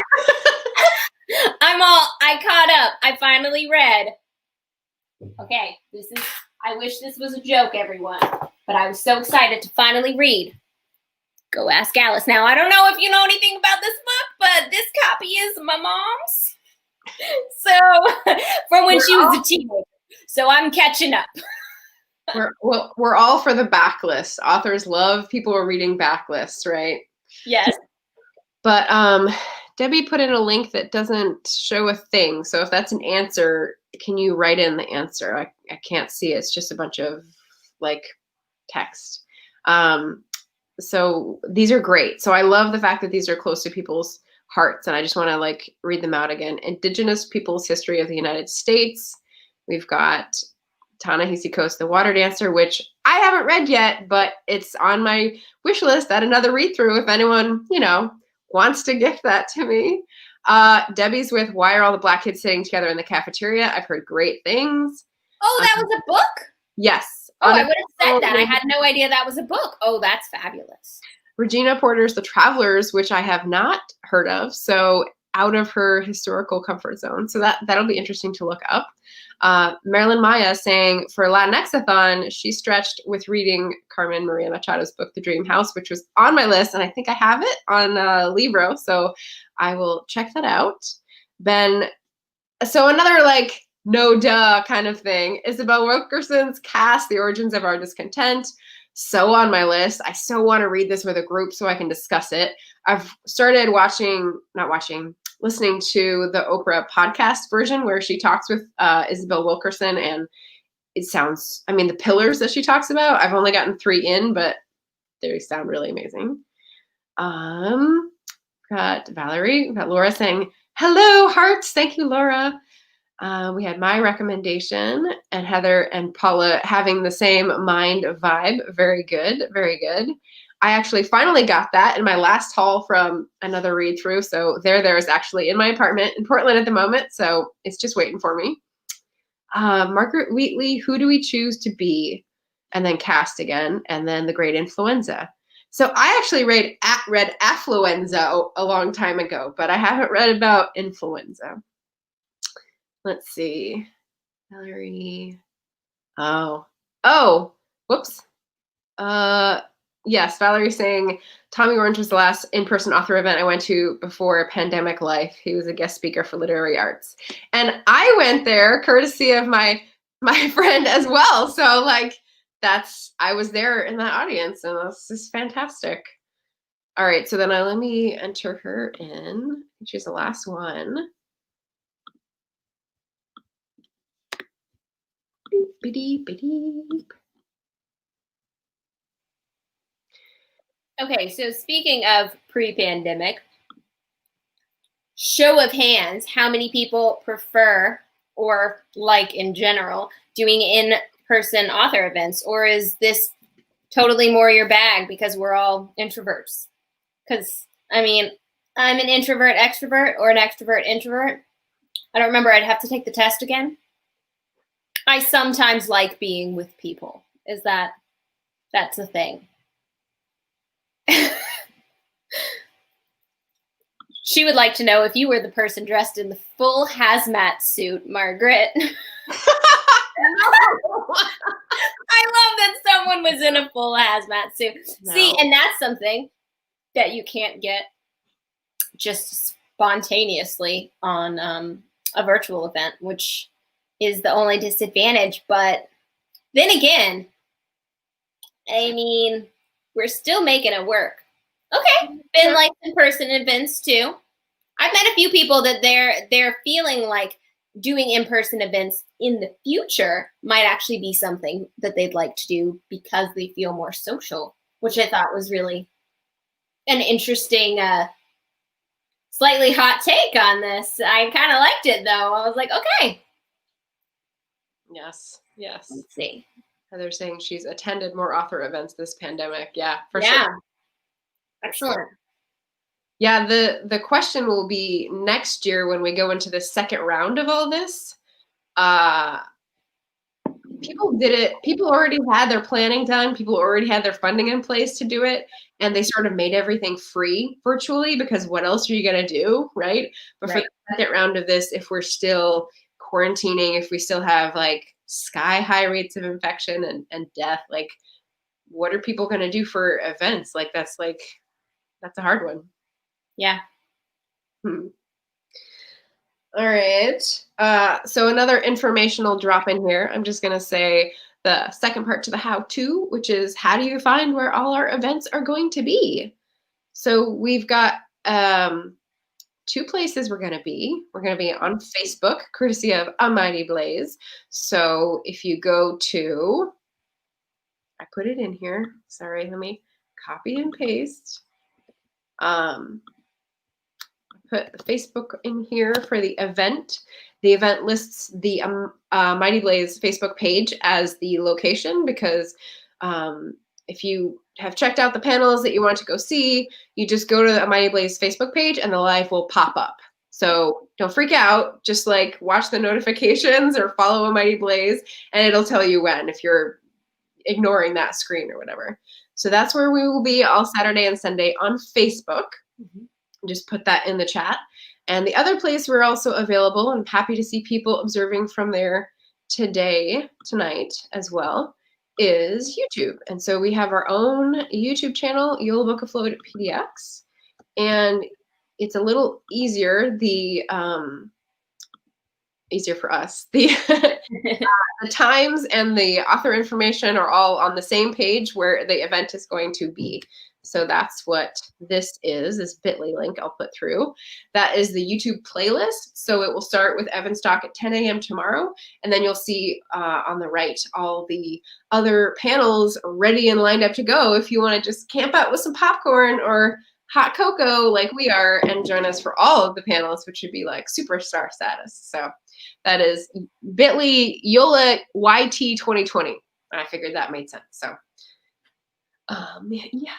I caught up. I finally read. Okay, I wish this was a joke, everyone, but I was so excited to finally read. Go ask Alice. Now, I don't know if you know anything about this book, but this copy is my mom's. So, from when she was a teenager. So I'm catching up. We're all for the backlist. Authors love people who are reading backlists, right? Yes. But Debbie put in a link that doesn't show a thing. So if that's an answer, can you write in the answer? I can't see it. It's just a bunch of like text. So these are great. So I love the fact that these are close to people's hearts, and I just want to like read them out again. Indigenous Peoples History of the United States. We've got Ta-Nehisi Coates, The Water Dancer, which I haven't read yet, but it's on my wish list at another read through if anyone, wants to gift that to me. Debbie's with Why Are All the Black Kids Sitting Together in the Cafeteria? I've heard great things. Oh, that was a book? Yes. Oh, I would have said that. I had no idea that was a book. Oh, that's fabulous. Regina Porter's The Travelers, which I have not heard of, so out of her historical comfort zone. So that'll be interesting to look up. Marilyn Maya saying for Latinx-a-thon, she stretched with reading Carmen Maria Machado's book, The Dream House, which was on my list, and I think I have it on Libro, so I will check that out. Then, so another like no duh kind of thing, Isabel Wilkerson's Caste, The Origins of Our Discontent. So on my list. I so want to read this with a group so I can discuss it. I've started listening to the Oprah podcast version where she talks with Isabel Wilkerson, and it sounds, I mean, the pillars that she talks about, I've only gotten 3 in, but they sound really amazing. Got Valerie, got Laura saying, hello, hearts. Thank you, Laura. We had my recommendation, and Heather and Paula having the same mind vibe. Very good, very good. I actually finally got that in my last haul from another read through. So there is actually in my apartment in Portland at the moment. So it's just waiting for me. Margaret Wheatley, Who Do We Choose to Be? And then Cast again, and then The Great Influenza. So I actually read Affluenza a long time ago, but I haven't read about influenza. Let's see. Valerie. Oh, whoops. Yes, Valerie saying Tommy Orange was the last in-person author event I went to before pandemic life. He was a guest speaker for literary arts. And I went there courtesy of my friend as well. So like I was there in that audience, and this is fantastic. All right, so then let me enter her in. She's the last one. Okay, so speaking of pre-pandemic, show of hands, how many people prefer or like in general doing in-person author events, or is this totally more your bag because we're all introverts? Because, I mean, I'm an introvert extrovert or an extrovert introvert. I don't remember. I'd have to take the test again. I sometimes like being with people. That's a thing. She would like to know if you were the person dressed in the full hazmat suit, Margaret. I love that someone was in a full hazmat suit. No. See, and that's something that you can't get just spontaneously on a virtual event, which is the only disadvantage. But then again, I mean, we're still making it work. Okay, been like in-person events too. I've met a few people that they're feeling like doing in-person events in the future might actually be something that they'd like to do because they feel more social, which I thought was really an interesting, slightly hot take on this. I kind of liked it though. I was like, okay. Yes. Let's see. Heather's saying she's attended more author events this pandemic. Yeah, for sure. Excellent. Yeah, the question will be next year when we go into the second round of all this. People did it. People already had their planning done. People already had their funding in place to do it. And they sort of made everything free virtually because what else are you going to do, right? But for the second round of this, if we're still quarantining, if we still have like sky high rates of infection and death, like what are people going to do for events? Like that's a hard one. Yeah. All right. So another informational drop in here. I'm just going to say the second part to the how-to, which is how do you find where all our events are going to be? So we've got 2 places we're going to be. We're going to be on Facebook, courtesy of A Mighty Blaze. So if you go to, I put it in here. Sorry, let me copy and paste. Put the Facebook in here for the event. The event lists the Mighty Blaze Facebook page as the location because if you have checked out the panels that you want to go see, you just go to the Mighty Blaze Facebook page and the live will pop up. So don't freak out. Just like watch the notifications or follow A Mighty Blaze and it'll tell you when if you're ignoring that screen or whatever. So that's where we will be all Saturday and Sunday on Facebook. Just put that in the chat. And the other place we're also available, I'm happy to see people observing from there tonight as well, is YouTube. And so we have our own YouTube channel, JOLABOKAFLOD PDX. And it's a little easier, easier for us. The times and the author information are all on the same page where the event is going to be. So that's what this is bit.ly link I'll put through. That is the YouTube playlist. So it will start with Evan's talk at 10 a.m. tomorrow. And then you'll see on the right all the other panels ready and lined up to go if you want to just camp out with some popcorn or hot cocoa like we are and join us for all of the panels, which would be like superstar status. So that is bit.ly YOLA YT 2020. I figured that made sense. So yeah.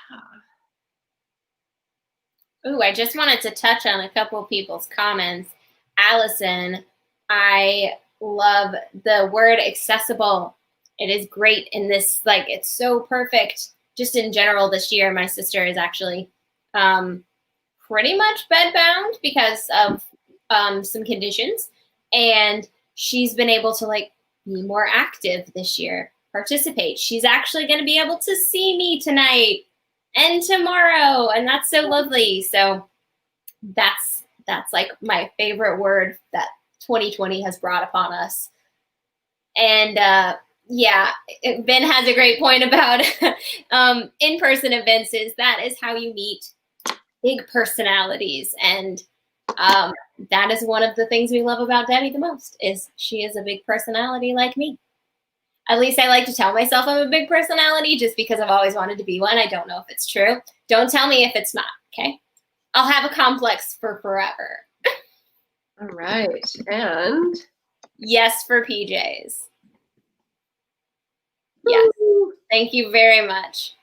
Ooh, I just wanted to touch on a couple of people's comments. Allison, I love the word accessible. It is great in this, like, it's so perfect. Just in general this year, my sister is actually pretty much bedbound because of some conditions. And she's been able to, like, be more active this year, participate. She's actually going to be able to see me tonight and tomorrow, and that's so lovely. So that's like my favorite word that 2020 has brought upon us. And yeah, Ben has a great point about in-person events. That is how you meet big personalities, and that is one of the things we love about Debbie the most, is she is a big personality like me. At least I like to tell myself I'm a big personality just because I've always wanted to be one. I don't know if it's true. Don't tell me if it's not, okay? I'll have a complex for forever. All right, and? Yes for PJs. Yes, thank you very much.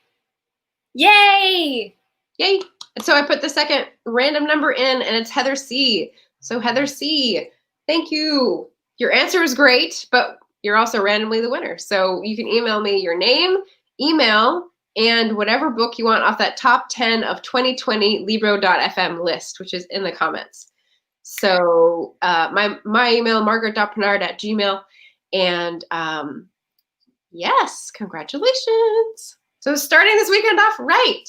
Yay! Yay! And so I put the second random number in, and it's Heather C. So Heather C, thank you. Your answer was great, but you're also randomly the winner. So you can email me your name, email, and whatever book you want off that top 10 of 2020 Libro.fm list, which is in the comments. So my email, margaret.pernard@gmail. And yes, congratulations. So starting this weekend off right.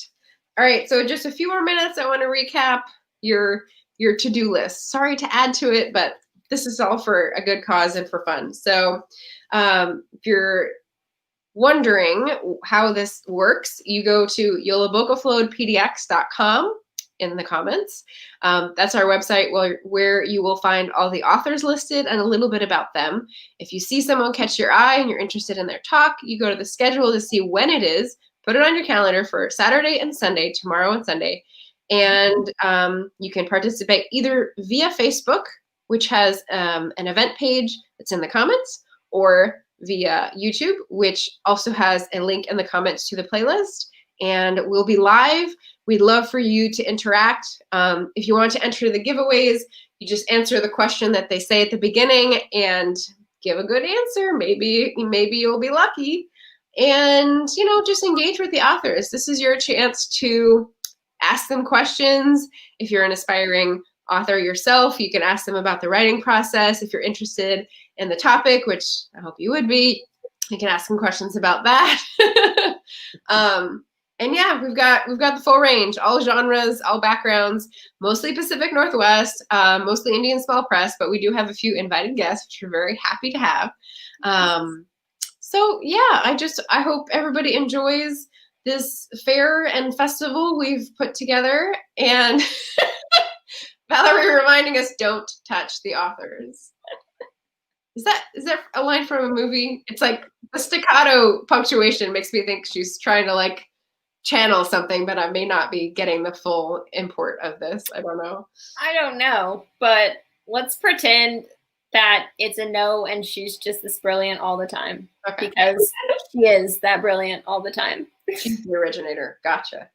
All right, so just a few more minutes. I want to recap your to-do list. Sorry to add to it, but this is all for a good cause and for fun. So if you're wondering how this works, you go to jolabokaflodpdx.com in the comments. That's our website where you will find all the authors listed and a little bit about them. If you see someone catch your eye and you're interested in their talk, you go to the schedule to see when it is, put it on your calendar for Saturday and Sunday, tomorrow and Sunday. And you can participate either via Facebook, which has an event page that's in the comments, or via YouTube, which also has a link in the comments to the playlist. And we'll be live. We'd love for you to interact. If you want to enter the giveaways, you just answer the question that they say at the beginning and give a good answer. Maybe you'll be lucky. And, you know, just engage with the authors. This is your chance to ask them questions. If you're an aspiring author yourself, you can ask them about the writing process. If you're interested in the topic, which I hope you would be, you can ask them questions about that. And yeah, we've got the full range, all genres, all backgrounds, mostly Pacific Northwest, mostly Indian small press, but we do have a few invited guests, which we're very happy to have. So yeah, I hope everybody enjoys this fair and festival we've put together. And Valerie reminding us, don't touch the authors. Is that a line from a movie? It's like the staccato punctuation makes me think she's trying to like channel something, but I may not be getting the full import of this. I don't know. I don't know, but let's pretend that it's a no and she's just this brilliant all the time. Okay. Because she is that brilliant all the time. She's the originator. Gotcha.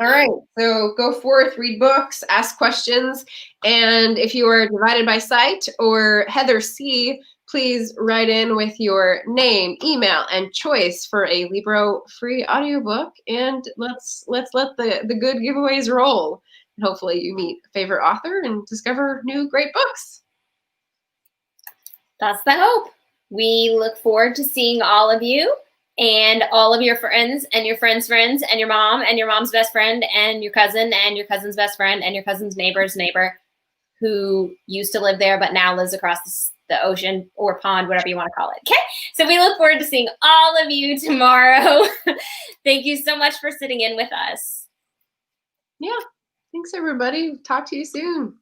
All right, so go forth, read books, ask questions, and if you are divided by site or Heather C, please write in with your name, email, and choice for a Libro free audiobook, and let's let the good giveaways roll. And hopefully you meet a favorite author and discover new great books. That's the hope. We look forward to seeing all of you and all of your friends and your friends' friends and your mom and your mom's best friend and your cousin and your cousin's best friend and your cousin's neighbor's neighbor who used to live there but now lives across the ocean or pond, whatever you want to call it. Okay, so we look forward to seeing all of you tomorrow. Thank you so much for sitting in with us. Yeah, thanks everybody. Talk to you soon.